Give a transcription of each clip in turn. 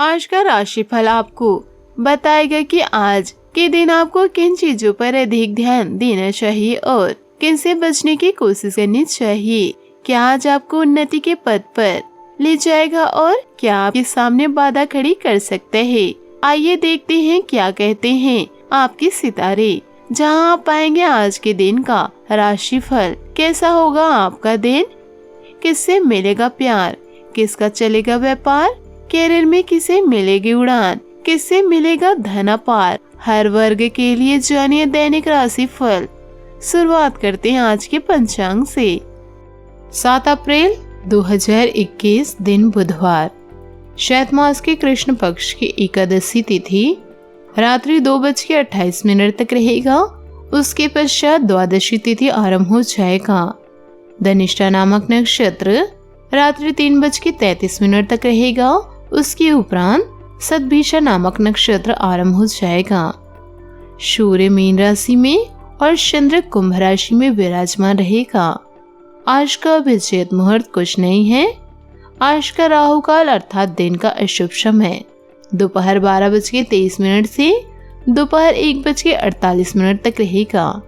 आज का राशिफल आपको बताएगा कि आज के दिन आपको किन चीजों पर अधिक ध्यान देना चाहिए और किन से बचने की कोशिश करनी चाहिए। क्या आज आपको उन्नति के पथ पर ले जाएगा और क्या आपके सामने बाधा खड़ी कर सकता है। आइए देखते हैं क्या कहते हैं आपके सितारे। जहां आप पाएंगे आज के दिन का राशिफल। कैसा होगा आपका दिन, किससे मिलेगा प्यार, किसका चलेगा व्यापार, कैरियर में किसे मिलेगी उड़ान, किससे मिलेगा धन अपार। हर वर्ग के लिए जानिए दैनिक राशिफल। शुरुआत करते हैं आज के पंचांग से। 7 अप्रैल 2021 दिन बुधवार, चैत मास के कृष्ण पक्ष की एकादशी तिथि रात्रि 2:28 तक रहेगा। उसके पश्चात द्वादशी तिथि आरंभ हो जाएगा। धनिष्ठा नामक नक्षत्र रात्रि 3:33 तक रहेगा। उसके उपरांत सतभिषा नामक नक्षत्र आरंभ हो जाएगा। सूर्य मीन राशि में और चंद्र कुंभ राशि में विराजमान रहेगा। आज का अभिजीत मुहूर्त कुछ नहीं है। आज का राहु काल अर्थात दिन का अशुभ समय दोपहर 12:23 से दोपहर 1:48 तक रहेगा।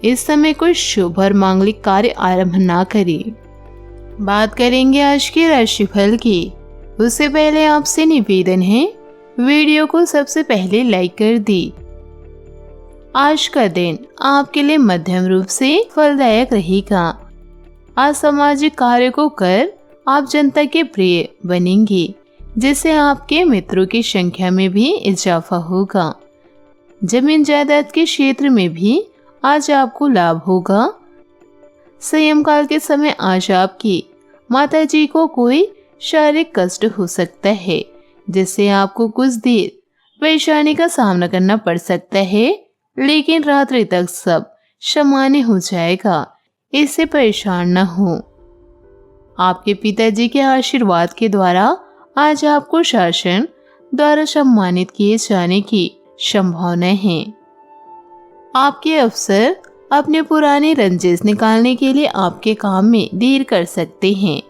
इस समय कोई शुभ और मांगलिक कार्य आरंभ ना करें। बात करेंगे आज के राशिफल की। उससे पहले आपसे निवेदन है, वीडियो को सबसे पहले लाइक कर दी। आज का दिन आपके लिए मध्यम रूप से फलदायक रहेगा। आज सामाजिक कार्य को कर आप जनता के प्रिय बनेंगे, जिससे आपके मित्रों की संख्या में भी इजाफा होगा। जमीन जायदाद के क्षेत्र में भी आज आपको लाभ होगा। संयम काल के समय आज आपकी माता जी को कोई शारीरिक कष्ट हो सकता है, जिससे आपको कुछ देर परेशानी का सामना करना पड़ सकता है, लेकिन रात्रि तक सब सामान्य हो जाएगा। इससे परेशान न हो। आपके पिताजी के आशीर्वाद के द्वारा आज आपको शासन द्वारा सम्मानित किए जाने की संभावना है। आपके अफसर अपने पुराने रंजिश निकालने के लिए आपके काम में देर कर सकते हैं।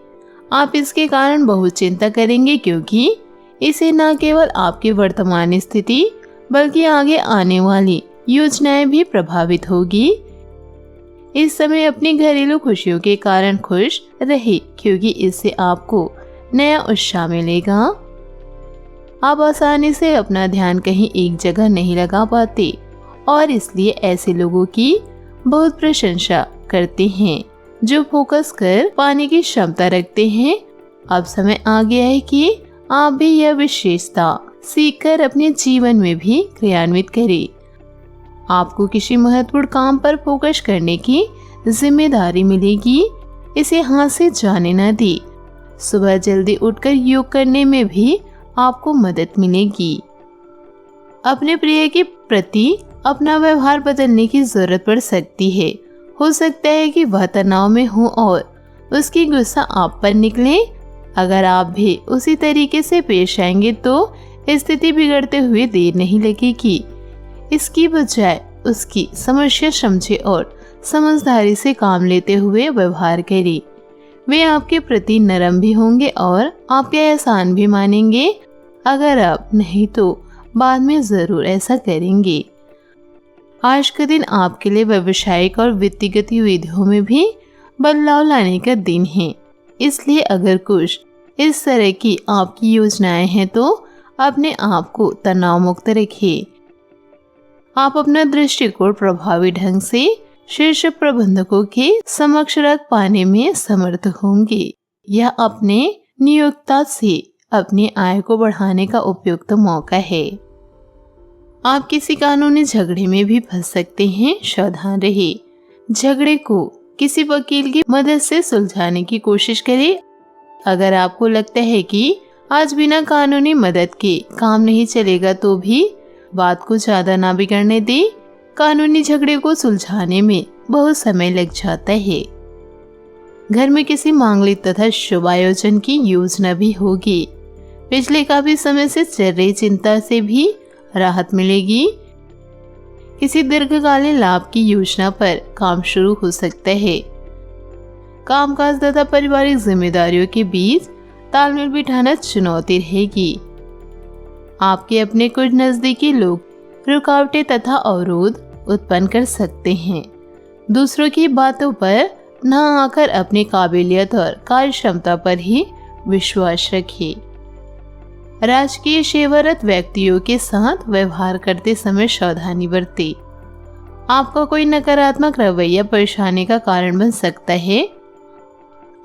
आप इसके कारण बहुत चिंता करेंगे, क्योंकि इसे न केवल आपकी वर्तमान स्थिति बल्कि आगे आने वाली योजनाएं भी प्रभावित होगी। इस समय अपनी घरेलू खुशियों के कारण खुश रहे, क्योंकि इससे आपको नया उत्साह मिलेगा। आप आसानी से अपना ध्यान कहीं एक जगह नहीं लगा पाते और इसलिए ऐसे लोगों की बहुत प्रशंसा करते हैं जो फोकस कर पाने की क्षमता रखते हैं। अब समय आ गया है कि आप भी यह विशेषता सीखकर अपने जीवन में भी क्रियान्वित करें। आपको किसी महत्वपूर्ण काम पर फोकस करने की जिम्मेदारी मिलेगी। इसे हाथ से जाने न दी। सुबह जल्दी उठकर योग करने में भी आपको मदद मिलेगी। अपने प्रिय के प्रति अपना व्यवहार बदलने की जरूरत पड़ सकती है। हो सकता है कि वह तनाव में हो और उसकी गुस्सा आप पर निकले। अगर आप भी उसी तरीके से पेश आएंगे तो स्थिति बिगड़ते हुए देर नहीं लगेगी। इसकी बजाय उसकी समस्या समझे और समझदारी से काम लेते हुए व्यवहार करें। वे आपके प्रति नरम भी होंगे और आपके एहसान भी मानेंगे। अगर आप नहीं तो बाद में जरूर ऐसा करेंगे। आज का दिन आपके लिए व्यावसायिक और वित्तीय गतिविधियों में भी बदलाव लाने का दिन है। इसलिए अगर कुछ इस तरह की आपकी योजनाएं हैं तो अपने आप को तनाव मुक्त रखिए। आप अपना दृष्टिकोण प्रभावी ढंग से शीर्ष प्रबंधकों के समक्ष रख पाने में समर्थ होंगे। यह अपने नियोक्ता से अपनी आय को बढ़ाने का उपयुक्त मौका है। आप किसी कानूनी झगड़े में भी फंस सकते हैं, सावधान रहिए। झगड़े को किसी वकील की मदद से सुलझाने की कोशिश करें। अगर आपको लगता है कि आज बिना कानूनी मदद के काम नहीं चलेगा तो भी बात को ज्यादा ना बिगड़ने दें। कानूनी झगड़े को सुलझाने में बहुत समय लग जाता है। घर में किसी मांगलिक तथा शुभ आयोजन की योजना भी होगी। पिछले काफी समय से चल रही चिंता से भी राहत मिलेगी। किसी दीर्घकालीन लाभ की योजना पर काम शुरू हो सकता है। कामकाज तथा पारिवारिक जिम्मेदारियों के बीच तालमेल बिठाना चुनौती रहेगी। आपके अपने कुछ नजदीकी लोग रुकावटें तथा अवरोध उत्पन्न कर सकते हैं। दूसरों की बातों पर न आकर अपनी काबिलियत और कार्य क्षमता पर ही विश्वास रखिए। राजकीय सेवारत व्यक्तियों के साथ व्यवहार करते समय सावधानी बरतें। आपका कोई नकारात्मक रवैया परेशानी का कारण बन सकता है।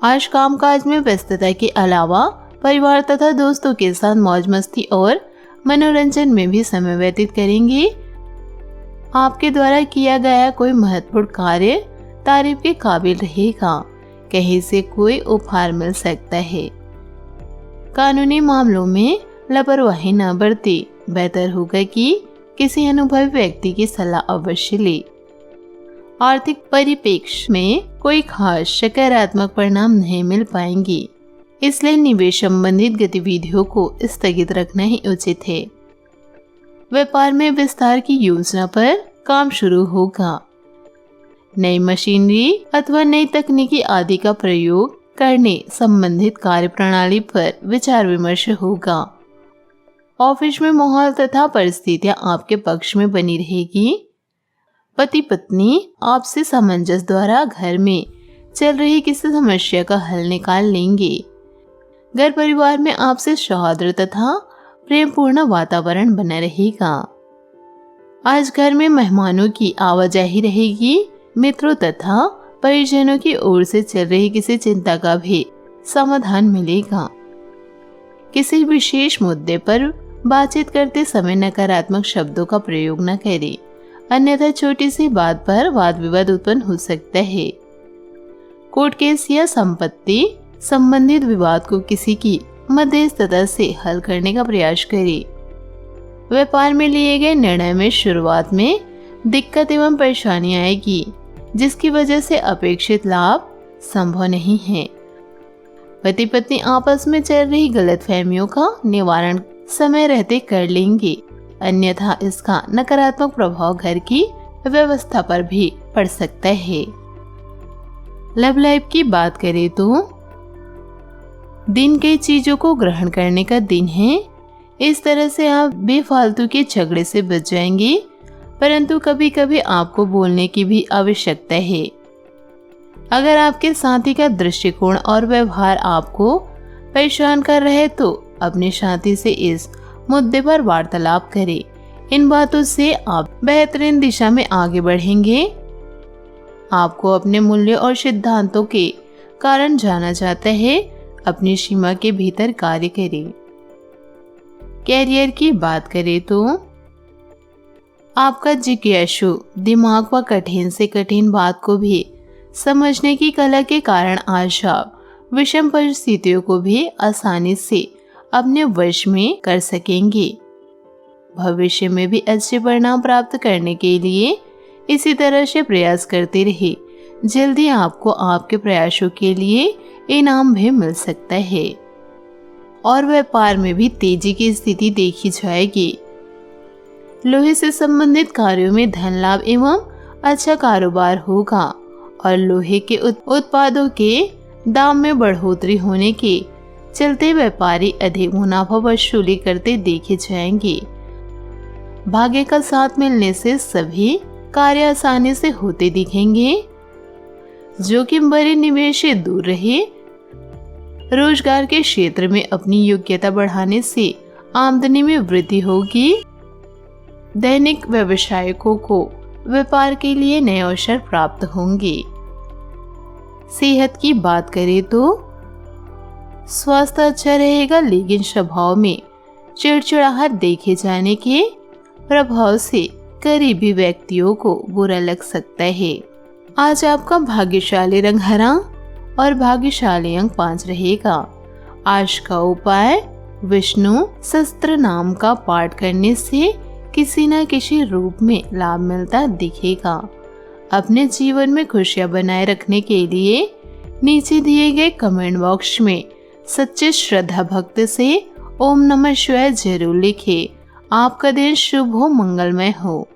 आज कामकाज में व्यस्तता के अलावा परिवार तथा दोस्तों के साथ मौज मस्ती और मनोरंजन में भी समय व्यतीत करेंगे। आपके द्वारा किया गया कोई महत्वपूर्ण कार्य तारीफ के काबिल रहेगा। कहीं से कोई उपहार मिल सकता है। कानूनी मामलों में लापरवाही न बरतें। बेहतर होगा कि किसी अनुभवी व्यक्ति की सलाह अवश्य ले। आर्थिक परिप्रेक्ष्य में कोई खास सकारात्मक परिणाम नहीं मिल पाएंगे, इसलिए निवेश संबंधित गतिविधियों को स्थगित रखना ही उचित है। व्यापार में विस्तार की योजना पर काम शुरू होगा। नई मशीनरी अथवा नई तकनीकी आदि का प्रयोग करने संबंधित कार्यप्रणाली पर विचार विमर्श होगा। ऑफिस में माहौल तथा परिस्थितियां आपके पक्ष में बनी रहेगी। पति पत्नी आपसे सामंजस्य द्वारा घर में चल रही किसी समस्या का हल निकाल लेंगे। घर परिवार में आपसे सौहार्द तथा प्रेमपूर्ण वातावरण बना रहेगा। आज घर में मेहमानों की आवाजाही रहेगी। मित्रों तथा परिजनों की ओर से चल रही किसी चिंता का भी समाधान मिलेगा। किसी विशेष मुद्दे पर बातचीत करते समय नकारात्मक शब्दों का प्रयोग न करें, अन्यथा छोटी सी बात पर वाद विवाद उत्पन्न हो सकता है। कोर्ट केस या संपत्ति संबंधित विवाद को किसी की मध्यस्थता से हल करने का प्रयास करें। व्यापार में लिए गए निर्णय में शुरुआत में दिक्कत एवं परेशानी आएगी, जिसकी वजह से अपेक्षित लाभ संभव नहीं है। पति पत्नी आपस में चल रही गलतफहमियों का निवारण समय रहते कर लेंगे, अन्यथा इसका नकारात्मक प्रभाव घर की व्यवस्था पर भी पड़ सकता है। लव लाइफ की बात करें तो दिन कई चीजों को ग्रहण करने का दिन है। इस तरह से आप बेफालतू के झगड़े से बच जाएंगे, परंतु कभी कभी आपको बोलने की भी आवश्यकता है। अगर आपके साथी का दृष्टिकोण और व्यवहार आपको परेशान कर रहे तो अपने साथी से इस मुद्दे पर वार्तालाप करें। इन बातों से आप बेहतरीन दिशा में आगे बढ़ेंगे। आपको अपने मूल्यों और सिद्धांतों के कारण जाना जाता है। अपनी सीमा के भीतर कार्य करें। कैरियर की बात करें तो आपका जिज्ञासु दिमाग व कठिन से कठिन बात को भी समझने की कला के कारण आज आप विषम परिस्थितियों को भी आसानी से अपने वश में कर सकेंगे। भविष्य में भी अच्छे परिणाम प्राप्त करने के लिए इसी तरह से प्रयास करते रहिए। जल्दी आपको आपके प्रयासों के लिए इनाम भी मिल सकता है और व्यापार में भी तेजी की स्थिति देखी जाएगी। लोहे से संबंधित कार्यों में धन लाभ एवं अच्छा कारोबार होगा और लोहे के उत्पादों के दाम में बढ़ोतरी होने के चलते व्यापारी अधिक मुनाफा वसूली करते देखे जाएंगे। भाग्य का साथ मिलने से सभी कार्य आसानी से होते दिखेंगे। जोखिम भरे निवेश से दूर रहे। रोजगार के क्षेत्र में अपनी योग्यता बढ़ाने से आमदनी में वृद्धि होगी। दैनिक व्यवसायिकों को व्यापार के लिए नए अवसर प्राप्त होंगे। सेहत की बात करें तो स्वास्थ्य अच्छा रहेगा, लेकिन स्वभाव में चिड़चिड़ाहट देखे जाने के प्रभाव से करीबी व्यक्तियों को बुरा लग सकता है। आज आपका भाग्यशाली रंग हरा और भाग्यशाली अंक 5 रहेगा। आज का उपाय विष्णु सहस्त्र नाम का पाठ करने से किसी न किसी रूप में लाभ मिलता दिखेगा। अपने जीवन में खुशियां बनाए रखने के लिए नीचे दिए गए कमेंट बॉक्स में सच्चे श्रद्धा भक्त से ओम नमः शिवाय जरूर लिखें। आपका दिन शुभ हो, मंगलमय हो।